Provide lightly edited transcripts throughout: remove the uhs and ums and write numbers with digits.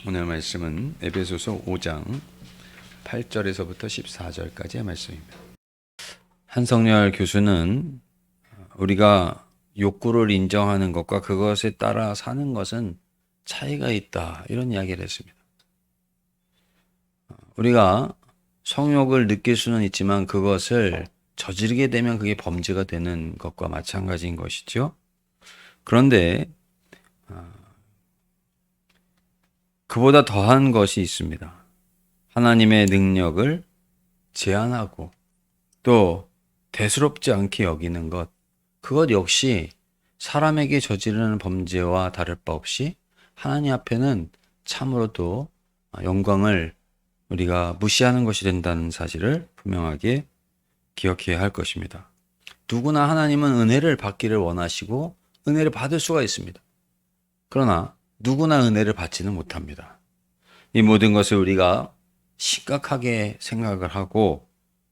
오늘 말씀은 에베소서 5장 8절에서부터 14절까지의 말씀입니다. 한성열 교수는 우리가 욕구를 인정하는 것과 그것에 따라 사는 것은 차이가 있다, 이런 이야기를 했습니다. 우리가 성욕을 느낄 수는 있지만 그것을 저지르게 되면 그게 범죄가 되는 것과 마찬가지인 것이죠. 그런데 그보다 더한 것이 있습니다. 하나님의 능력을 제한하고 또 대수롭지 않게 여기는 것, 그것 역시 사람에게 저지르는 범죄와 다를 바 없이 하나님 앞에는 참으로도 영광을 우리가 무시하는 것이 된다는 사실을 분명하게 기억해야 할 것입니다. 누구나 하나님은 은혜를 받기를 원하시고 은혜를 받을 수가 있습니다. 그러나 누구나 은혜를 받지는 못합니다. 이 모든 것을 우리가 심각하게 생각을 하고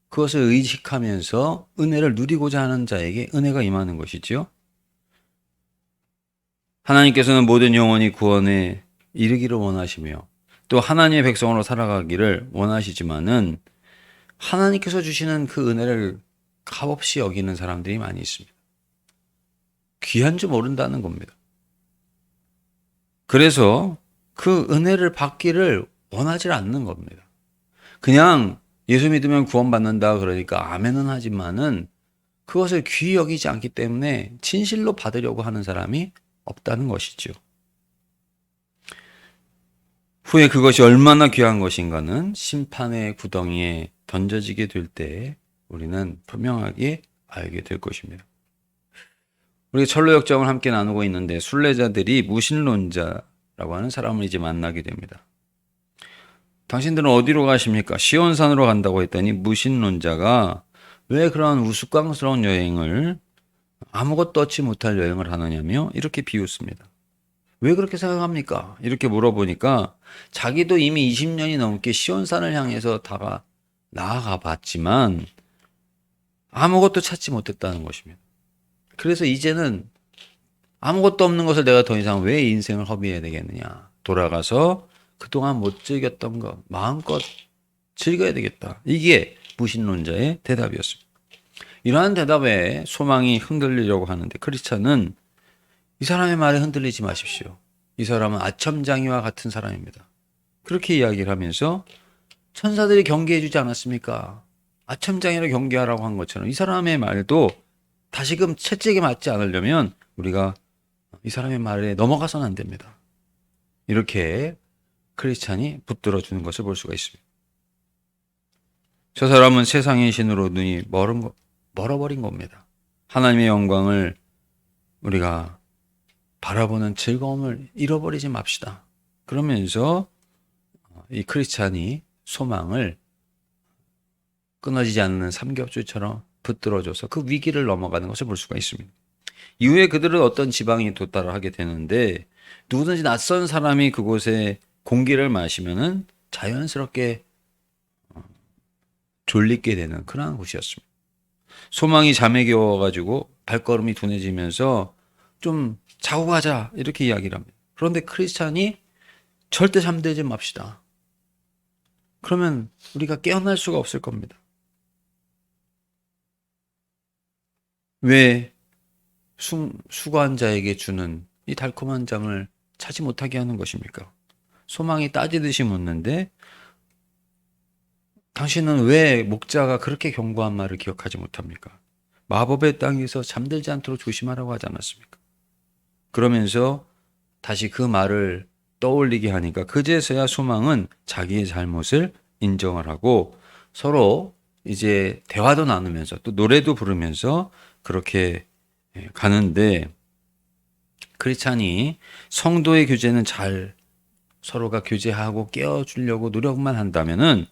그것을 의식하면서 은혜를 누리고자 하는 자에게 은혜가 임하는 것이지요. 하나님께서는 모든 영혼이 구원에 이르기를 원하시며 또 하나님의 백성으로 살아가기를 원하시지만은 하나님께서 주시는 그 은혜를 값없이 여기는 사람들이 많이 있습니다. 귀한 줄 모른다는 겁니다. 그래서 그 은혜를 받기를 원하지 않는 겁니다. 그냥 예수 믿으면 구원받는다 그러니까 아멘은 하지만은 그것을 귀히 여기지 않기 때문에 진실로 받으려고 하는 사람이 없다는 것이죠. 후에 그것이 얼마나 귀한 것인가는 심판의 구덩이에 던져지게 될 때 우리는 분명하게 알게 될 것입니다. 우리가 철로 역정을 함께 나누고 있는데 순례자들이 무신론자라고 하는 사람을 이제 만나게 됩니다. 당신들은 어디로 가십니까? 시온산으로 간다고 했더니 무신론자가 왜 그런 우스꽝스러운 여행을, 아무것도 얻지 못할 여행을 하느냐며 이렇게 비웃습니다. 왜 그렇게 생각합니까? 이렇게 물어보니까 자기도 이미 20년이 넘게 시온산을 향해서 나아가 봤지만 아무것도 찾지 못했다는 것입니다. 그래서 이제는 아무것도 없는 것을 내가 더 이상 왜 인생을 허비해야 되겠느냐. 돌아가서 그동안 못 즐겼던 것 마음껏 즐겨야 되겠다. 이게 무신론자의 대답이었습니다. 이러한 대답에 소망이 흔들리려고 하는데 크리스찬은 이 사람의 말에 흔들리지 마십시오. 이 사람은 아첨장이와 같은 사람입니다. 그렇게 이야기를 하면서 천사들이 경계해 주지 않았습니까? 아첨장이를 경계하라고 한 것처럼 이 사람의 말도 다시금 채찍에 맞지 않으려면 우리가 이 사람의 말에 넘어가서는 안 됩니다. 이렇게 크리스찬이 붙들어 주는 것을 볼 수가 있습니다. 저 사람은 세상의 신으로 눈이 멀어버린 겁니다. 하나님의 영광을 우리가 바라보는 즐거움을 잃어버리지 맙시다. 그러면서 이 크리스찬이 소망을 끊어지지 않는 삼겹줄처럼 붙들어줘서 그 위기를 넘어가는 것을 볼 수가 있습니다. 이후에 그들은 어떤 지방에 도달하게 되는데 누구든지 낯선 사람이 그곳에 공기를 마시면은 자연스럽게 졸리게 되는 그러한 곳이었습니다. 소망이 잠에 겨워가지고 발걸음이 둔해지면서 좀 자고 가자 이렇게 이야기를 합니다. 그런데 크리스찬이 절대 잠들지 맙시다. 그러면 우리가 깨어날 수가 없을 겁니다. 왜 수고한 자에게 주는 이 달콤한 잠을 차지 못하게 하는 것입니까? 소망이 따지듯이 묻는데 당신은 왜 목자가 그렇게 경고한 말을 기억하지 못합니까? 마법의 땅에서 잠들지 않도록 조심하라고 하지 않았습니까? 그러면서 다시 그 말을 떠올리게 하니까 그제서야 소망은 자기의 잘못을 인정을 하고 서로 이제 대화도 나누면서 또 노래도 부르면서 그렇게 가는데 크리스찬이 성도의 교제는 잘 서로가 교제하고 깨워주려고 노력만 한다면은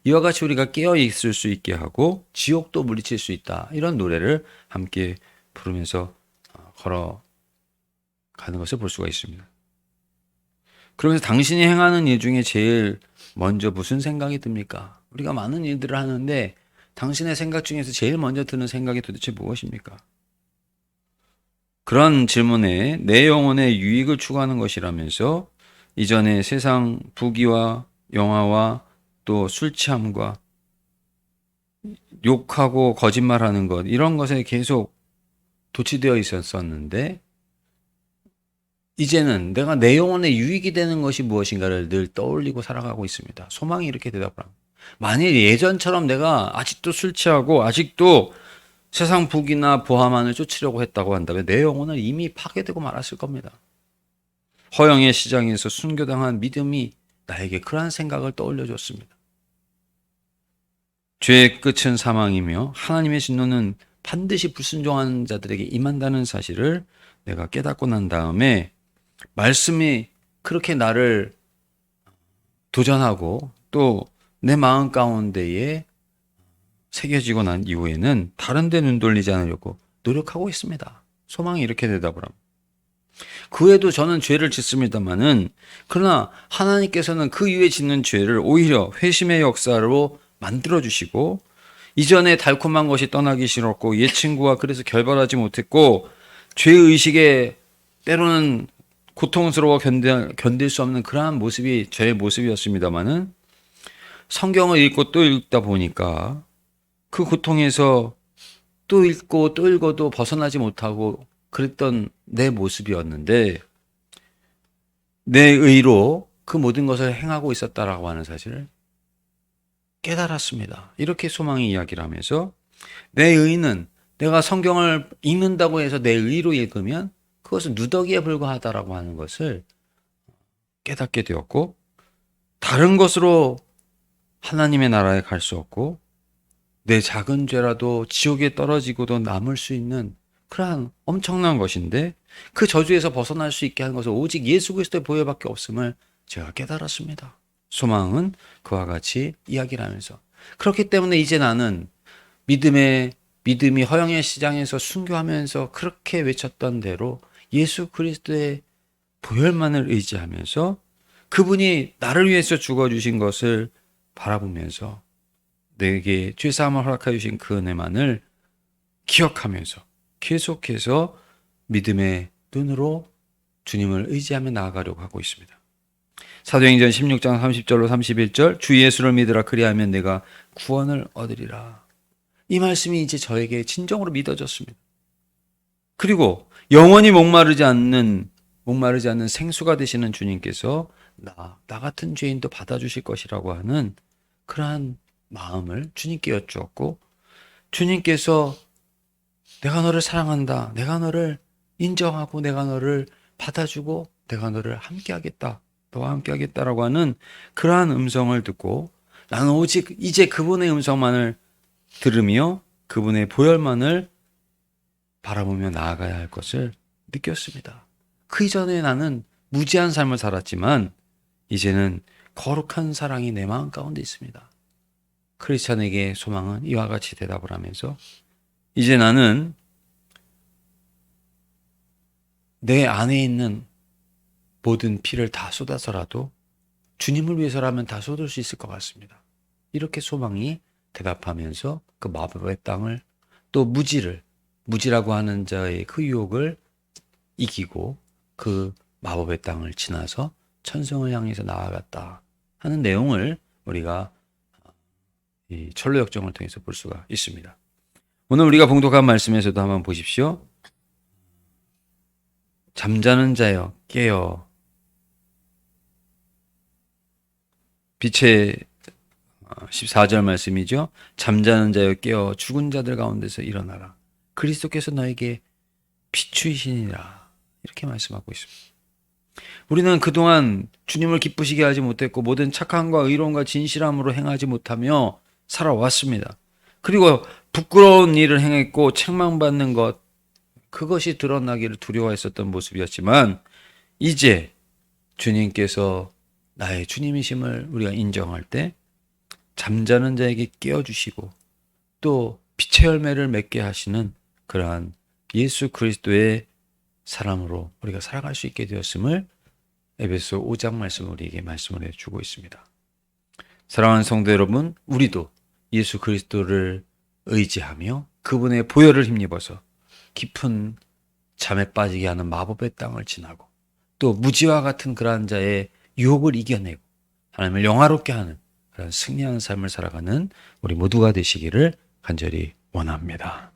이와 같이 우리가 깨어 있을 수 있게 하고 지옥도 물리칠 수 있다. 이런 노래를 함께 부르면서 걸어가는 것을 볼 수가 있습니다. 그러면서 당신이 행하는 일 중에 제일 먼저 무슨 생각이 듭니까? 우리가 많은 일들을 하는데 당신의 생각 중에서 제일 먼저 드는 생각이 도대체 무엇입니까? 그런 질문에 내 영혼의 유익을 추구하는 것이라면서 이전에 세상 부귀와 영화와 또 술 취함과 욕하고 거짓말하는 것, 이런 것에 계속 도취되어 있었었는데, 이제는 내가 내 영혼에 유익이 되는 것이 무엇인가를 늘 떠올리고 살아가고 있습니다. 소망이 이렇게 대답을 합니다. 만일 예전처럼 내가 아직도 술 취하고 아직도 세상 부귀나 보화만을 쫓으려고 했다고 한다면 내 영혼은 이미 파괴되고 말았을 겁니다. 허영의 시장에서 순교당한 믿음이 나에게 그러한 생각을 떠올려줬습니다. 죄의 끝은 사망이며 하나님의 진노는 반드시 불순종하는 자들에게 임한다는 사실을 내가 깨닫고 난 다음에 말씀이 그렇게 나를 도전하고 또 내 마음 가운데에 새겨지고 난 이후에는 다른 데 눈 돌리지 않으려고 노력하고 있습니다. 소망이 이렇게 대답을 합니다. 그 외에도 저는 죄를 짓습니다만은, 그러나 하나님께서는 그 이후에 짓는 죄를 오히려 회심의 역사로 만들어주시고, 이전에 달콤한 것이 떠나기 싫었고 옛 친구와 그래서 결별하지 못했고 죄의식에 때로는 고통스러워 견딜 수 없는 그러한 모습이 저의 모습이었습니다만은, 성경을 읽고 또 읽다 보니까 그 고통에서 또 읽고 또 읽어도 벗어나지 못하고 그랬던 내 모습이었는데, 내 의로 그 모든 것을 행하고 있었다라고 하는 사실을 깨달았습니다. 이렇게 소망이 이야기를 하면서, 내 의는 내가 성경을 읽는다고 해서 내 의로 읽으면 그것은 누더기에 불과하다라고 하는 것을 깨닫게 되었고, 다른 것으로 하나님의 나라에 갈 수 없고 내 작은 죄라도 지옥에 떨어지고도 남을 수 있는 그러한 엄청난 것인데, 그 저주에서 벗어날 수 있게 하는 것은 오직 예수 그리스도의 보혈밖에 없음을 제가 깨달았습니다. 소망은 그와 같이 이야기를 하면서, 그렇기 때문에 이제 나는 믿음이 허영의 시장에서 순교하면서 그렇게 외쳤던 대로 예수 그리스도의 보혈만을 의지하면서 그분이 나를 위해서 죽어주신 것을 바라보면서 내게 죄사함을 허락하여 주신 그 은혜만을 기억하면서 계속해서 믿음의 눈으로 주님을 의지하며 나아가려고 하고 있습니다. 사도행전 16장 30절로 31절, 주 예수를 믿으라 그리하면 내가 구원을 얻으리라. 이 말씀이 이제 저에게 진정으로 믿어졌습니다. 그리고 영원히 목마르지 않는 생수가 되시는 주님께서 나 같은 죄인도 받아주실 것이라고 하는 그러한 마음을 주님께 여쭈었고, 주님께서 내가 너를 사랑한다, 내가 너를 인정하고 내가 너를 받아주고 내가 너를 함께하겠다, 너와 함께하겠다라고 하는 그러한 음성을 듣고, 나는 오직 이제 그분의 음성만을 들으며 그분의 보혈만을 바라보며 나아가야 할 것을 느꼈습니다. 그 이전에 나는 무지한 삶을 살았지만 이제는 거룩한 사랑이 내 마음 가운데 있습니다. 크리스찬에게 소망은 이와 같이 대답을 하면서, 이제 나는 내 안에 있는 모든 피를 다 쏟아서라도 주님을 위해서라면 다 쏟을 수 있을 것 같습니다. 이렇게 소망이 대답하면서 그 마법의 땅을, 또 무지라고 하는 자의 그 유혹을 이기고 그 마법의 땅을 지나서 천성을 향해서 나아갔다 하는 내용을 우리가 이 철로 역정을 통해서 볼 수가 있습니다. 오늘 우리가 봉독한 말씀에서도 한번 보십시오. 잠자는 자여 깨어. 빛의 14절 말씀이죠. 잠자는 자여 깨어 죽은 자들 가운데서 일어나라. 그리스도께서 너에게 비추이시니라. 이렇게 말씀하고 있습니다. 우리는 그동안 주님을 기쁘시게 하지 못했고 모든 착함과 의로움과 진실함으로 행하지 못하며 살아왔습니다. 그리고 부끄러운 일을 행했고 책망받는 것, 그것이 드러나기를 두려워했었던 모습이었지만, 이제 주님께서 나의 주님이심을 우리가 인정할 때 잠자는 자에게 깨워주시고 또 빛의 열매를 맺게 하시는 그러한 예수 그리스도의 사람으로 우리가 살아갈 수 있게 되었음을 에베소 5장 말씀 우리에게 말씀을 해주고 있습니다. 사랑하는 성도 여러분, 우리도 예수 그리스도를 의지하며 그분의 보혈을 힘입어서 깊은 잠에 빠지게 하는 마법의 땅을 지나고 또 무지와 같은 그러한 자의 유혹을 이겨내고 하나님을 영화롭게 하는 그런 승리하는 삶을 살아가는 우리 모두가 되시기를 간절히 원합니다.